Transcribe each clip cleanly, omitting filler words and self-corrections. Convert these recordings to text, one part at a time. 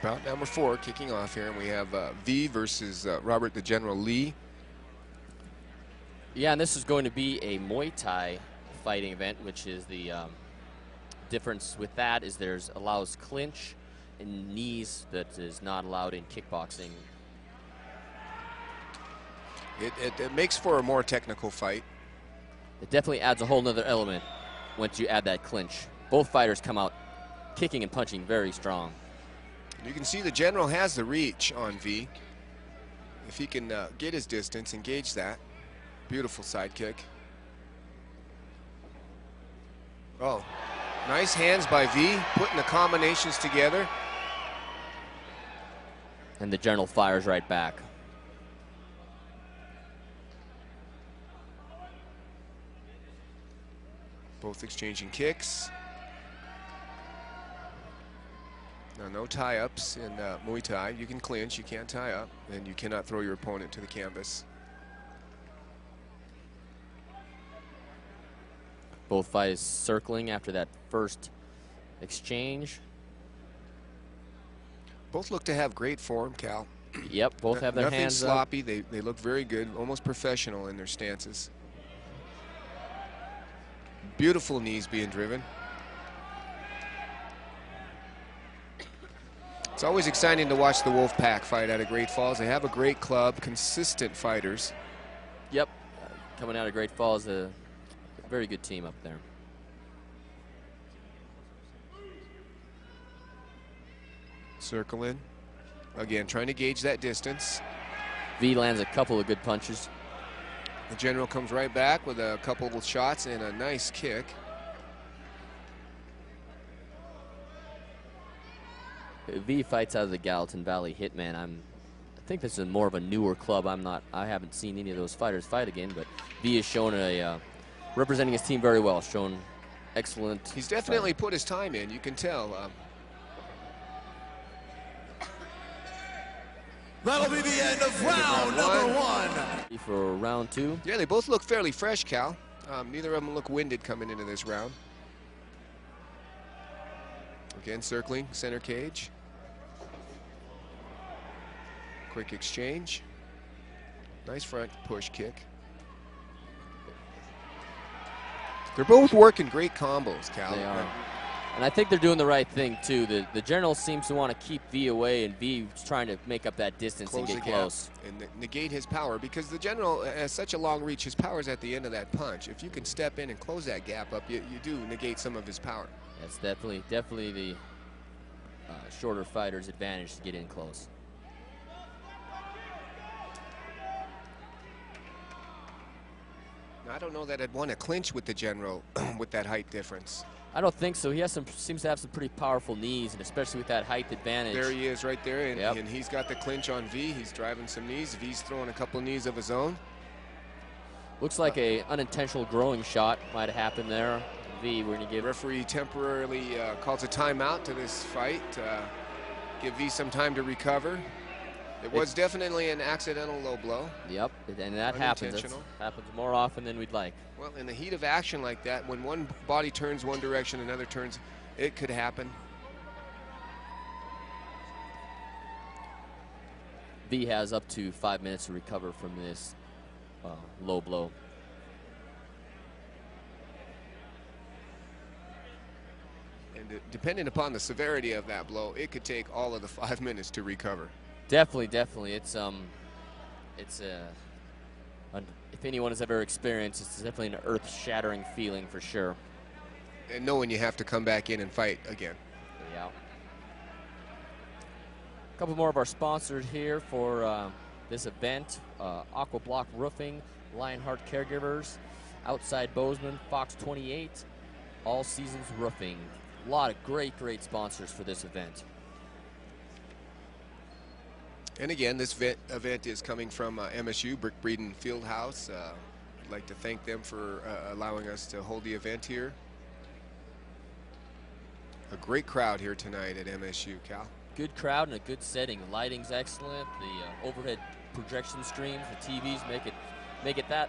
Bout number 4 kicking off here, and we have V versus Robert the General Lee. Yeah, and this is going to be a Muay Thai fighting event, which is the difference with that is there's allows clinch and knees that is not allowed in kickboxing. It makes for a more technical fight. It definitely adds a whole nother element once you add that clinch. Both fighters come out kicking and punching very strong. You can see the General has the reach on V. If he can get his distance, engage that. Beautiful side kick. Oh, nice hands by V, putting the combinations together. And the General fires right back. Both exchanging kicks. Now, no tie-ups in Muay Thai. You can clinch, you can't tie up, and you cannot throw your opponent to the canvas. Both fighters circling after that first exchange. Both look to have great form, Cal. Yep, both have their hands sloppy. They look very good, almost professional in their stances. Beautiful knees being driven. It's always exciting to watch the Wolfpack fight out of Great Falls. They have a great club, consistent fighters. Yep, coming out of Great Falls, a very good team up there. Circling. Again, trying to gauge that distance. V lands a couple of good punches. The General comes right back with a couple of shots and a nice kick. V fights out of the Gallatin Valley Hitman. I think this is more of a newer club. I haven't seen any of those fighters fight again, but V is showing representing his team very well, shown excellent. He's definitely put his time in, you can tell. That'll be the end of round number 1. For round 2. Yeah, they both look fairly fresh, Cal. Neither of them look winded coming into this round. Again, circling center cage. Quick exchange. Nice front push kick. They're both working great combos, Cal. They are. And I think they're doing the right thing, too. The General seems to want to keep V away, and V is trying to make up that distance and get close. And negate his power, because the General has such a long reach. His power is at the end of that punch. If you can step in and close that gap up, you do negate some of his power. That's definitely the shorter fighter's advantage to get in close. Now, I don't know that I'd want to clinch with the General with that height difference. I don't think so. He has seems to have some pretty powerful knees, and especially with that height advantage. There he is right there, and he's got the clinch on V. He's driving some knees. V's throwing a couple knees of his own. Looks like a unintentional growing shot might have happened there. V, we're going to give... Referee temporarily calls a timeout to this fight. Give V some time to recover. It was definitely an accidental low blow. Yep, and that happens. It happens more often than we'd like. Well, in the heat of action like that, when one body turns one direction, another turns, it could happen. V has up to 5 minutes to recover from this low blow. And depending upon the severity of that blow, it could take all of the 5 minutes to recover. Definitely. If anyone has ever experienced, it's definitely an earth-shattering feeling for sure. And knowing you have to come back in and fight again. Yeah. A couple more of our sponsors here for this event: Aqua Block Roofing, Lionheart Caregivers, Outside Bozeman, Fox 28, All Seasons Roofing. A lot of great sponsors for this event. And again, this event is coming from MSU, Brick Breeden Fieldhouse. I'd like to thank them for allowing us to hold the event here. A great crowd here tonight at MSU, Cal. Good crowd and a good setting. The lighting's excellent. The overhead projection streams, the TVs make it make it that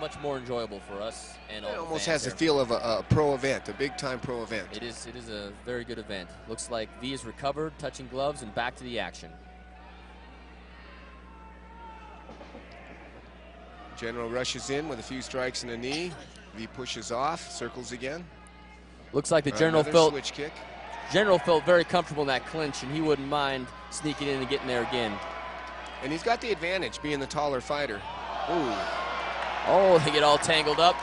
much more enjoyable for us and all It the almost fans has the there. feel of a pro event, a big-time pro event. It is a very good event. Looks like V is recovered, touching gloves, and back to the action. General rushes in with a few strikes and a knee. V pushes off, circles again. Looks like the General Another felt switch kick. General felt very comfortable in that clinch, and he wouldn't mind sneaking in and getting there again. And he's got the advantage, being the taller fighter. Ooh. Oh, they get all tangled up.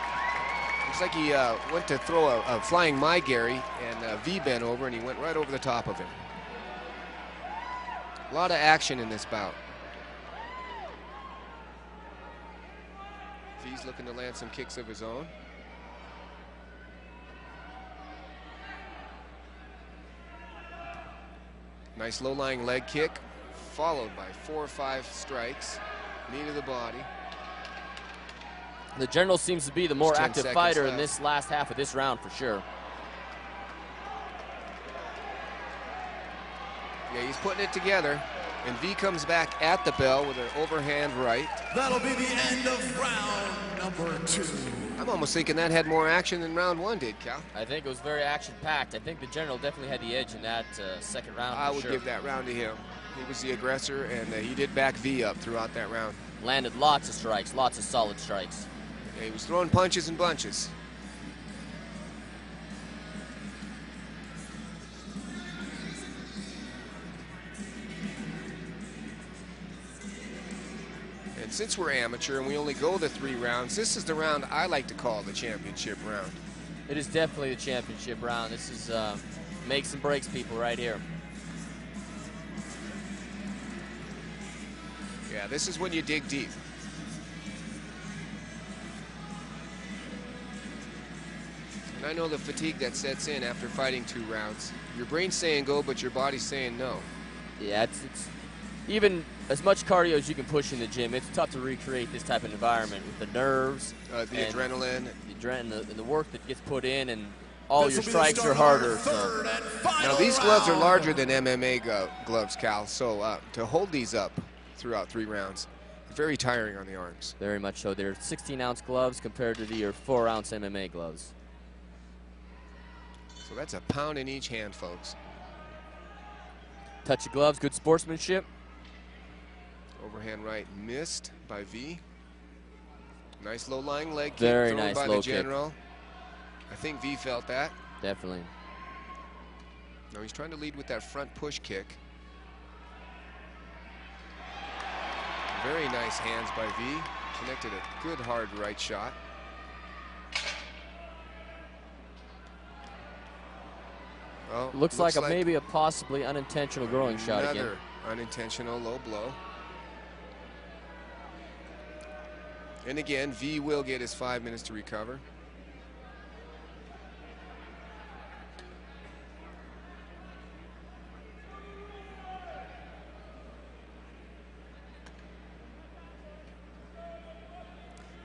Looks like he went to throw a flying My Gary, and V bent over, and he went right over the top of him. A lot of action in this bout. V's looking to land some kicks of his own. Nice low-lying leg kick, followed by 4 or 5 strikes. Knee to the body. The General seems to be the more 10 active seconds fighter in left. this last half of this round for sure. Yeah, he's putting it together. And V comes back at the bell with an overhand right. That'll be the end of round number 2. I'm almost thinking that had more action than round 1 did, Cal. I think it was very action-packed. I think the General definitely had the edge in that second round. I for would sure. give that round to him. He was the aggressor, and he did back V up throughout that round. Landed lots of strikes, lots of solid strikes. Yeah, he was throwing punches and bunches. And since we're amateur and we only go the 3 rounds, this is the round I like to call the championship round. It is definitely the championship round. This is makes and breaks people right here. Yeah, this is when you dig deep. And I know the fatigue that sets in after fighting 2 rounds. Your brain's saying go, but your body's saying no. Yeah, it's even as much cardio as you can push in the gym, it's tough to recreate this type of environment with the nerves, The adrenaline. and the work that gets put in, and all your strikes are harder. So. Now these gloves are larger than MMA gloves, Cal, so to hold these up throughout 3 rounds, very tiring on the arms. Very much so. They're 16-ounce gloves compared to your 4-ounce MMA gloves. So that's a pound in each hand, folks. Touch of gloves, good sportsmanship. Overhand right missed by V. Nice low-lying leg kick Very thrown nice by low the General. I think V felt that. Definitely. Now he's trying to lead with that front push kick. Very nice hands by V. Connected a good hard right shot. Well, Looks like maybe a possibly unintentional growing shot again. Another unintentional low blow. And again, V will get his 5 minutes to recover.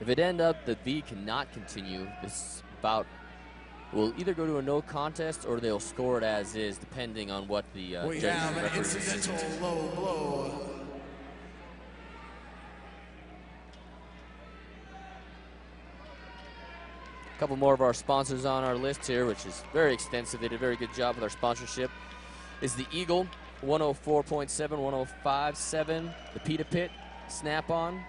If it ends up that V cannot continue, this bout will either go to a no contest or they'll score it as is, depending on what the We judges have and an referees incidental decide. low blow. A couple more of our sponsors on our list here, which is very extensive. They did a very good job with our sponsorship. Is the Eagle 104.7, 105.7, the Pita Pit, Snap-on,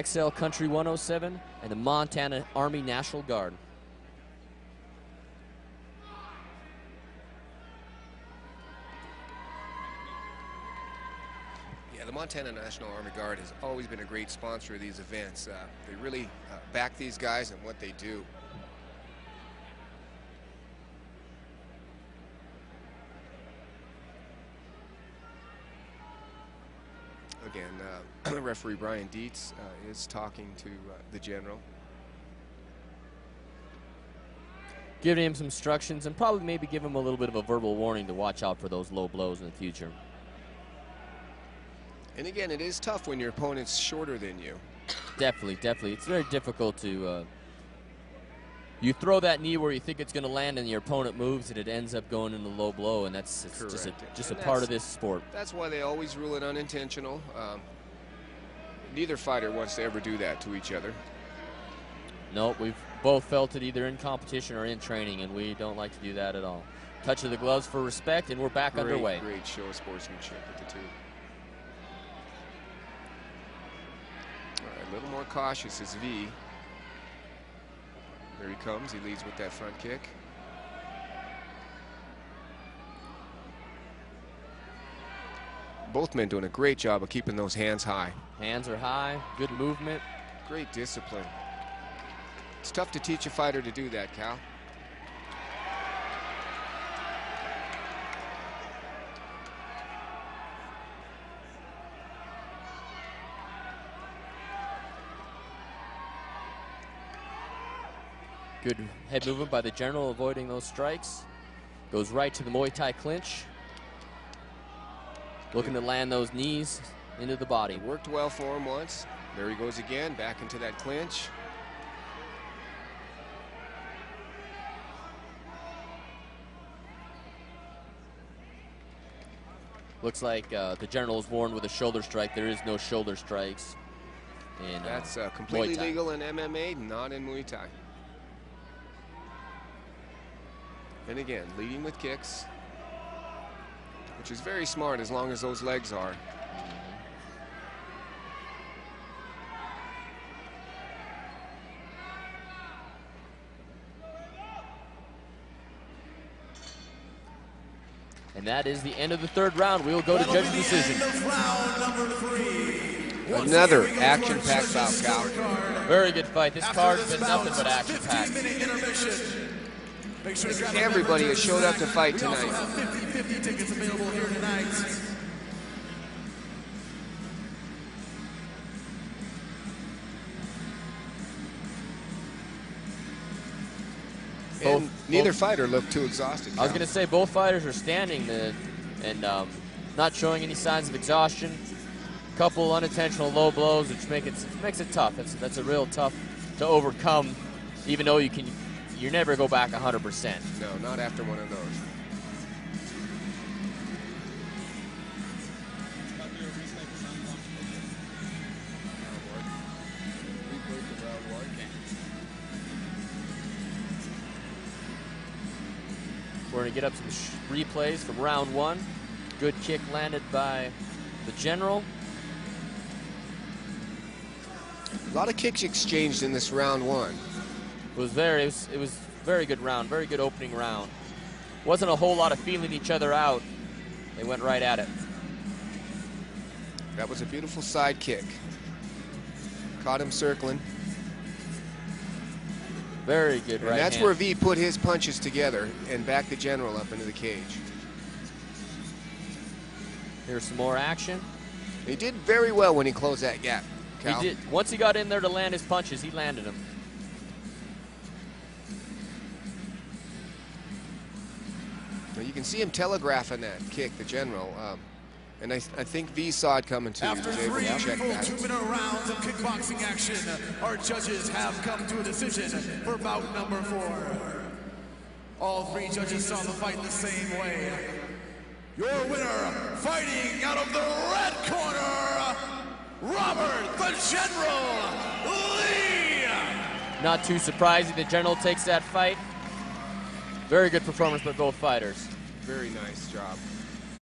XL Country 107, and the Montana Army National Guard. Yeah, the Montana National Army Guard has always been a great sponsor of these events. They really back these guys and what they do. Again, referee Brian Dietz is talking to the General. Giving him some instructions and probably maybe give him a little bit of a verbal warning to watch out for those low blows in the future. And again, it is tough when your opponent's shorter than you. Definitely, definitely. It's very difficult to... you throw that knee where you think it's going to land and your opponent moves and it ends up going in the low blow, and that's just a part of this sport. That's why they always rule it unintentional. neither fighter wants to ever do that to each other. Nope, we've both felt it either in competition or in training, and we don't like to do that at all. Touch of the gloves for respect, and we're back underway. Great show of sportsmanship with the two. All right, a little more cautious is V. There he comes. He leads with that front kick. Both men doing a great job of keeping those hands high. Hands are high, good movement. Great discipline. It's tough to teach a fighter to do that, Cal. Good head movement by the general, avoiding those strikes. Goes right to the Muay Thai clinch. Looking to land those knees into the body. It worked well for him once. There he goes again, back into that clinch. Looks like the general is warned with a shoulder strike. There is no shoulder strikes in That's completely Muay Thai. legal in MMA, not in Muay Thai. And again, leading with kicks, which is very smart as long as those legs are. And that is the end of the third round. We'll go to judge decision. Round number 3. Another action-packed bout, Cal. Very good fight. This card's been nothing but action-packed. Everybody has showed up to fight tonight. 50 tickets available here tonight. And neither fighter looked too exhausted. I was going to say both fighters are standing and not showing any signs of exhaustion. Couple unintentional low blows, which makes it tough. That's a real tough to overcome, even though you never go back 100%. No, not after one of those. We're going to get up some replays from round 1. Good kick landed by the general. A lot of kicks exchanged in this round 1. It was very good round, very good opening round. Wasn't a whole lot of feeling each other out. They went right at it. That was a beautiful side kick. Caught him circling. Very good right And that's hand. where V put his punches together and backed the general up into the cage. Here's some more action. He did very well when he closed that gap, Cal. He did. Once he got in there to land his punches, he landed them. Now you can see him telegraphing that kick, the general. And I think V saw it coming too. After He was able 3 to check full that. 2-minute rounds of kickboxing action, our judges have come to a decision for bout number 4. All 3 judges saw the fight the same way. Your winner, fighting out of the red corner, Robert the General Lee! Not too surprising, the general takes that fight. Very good performance by both fighters. Very nice job.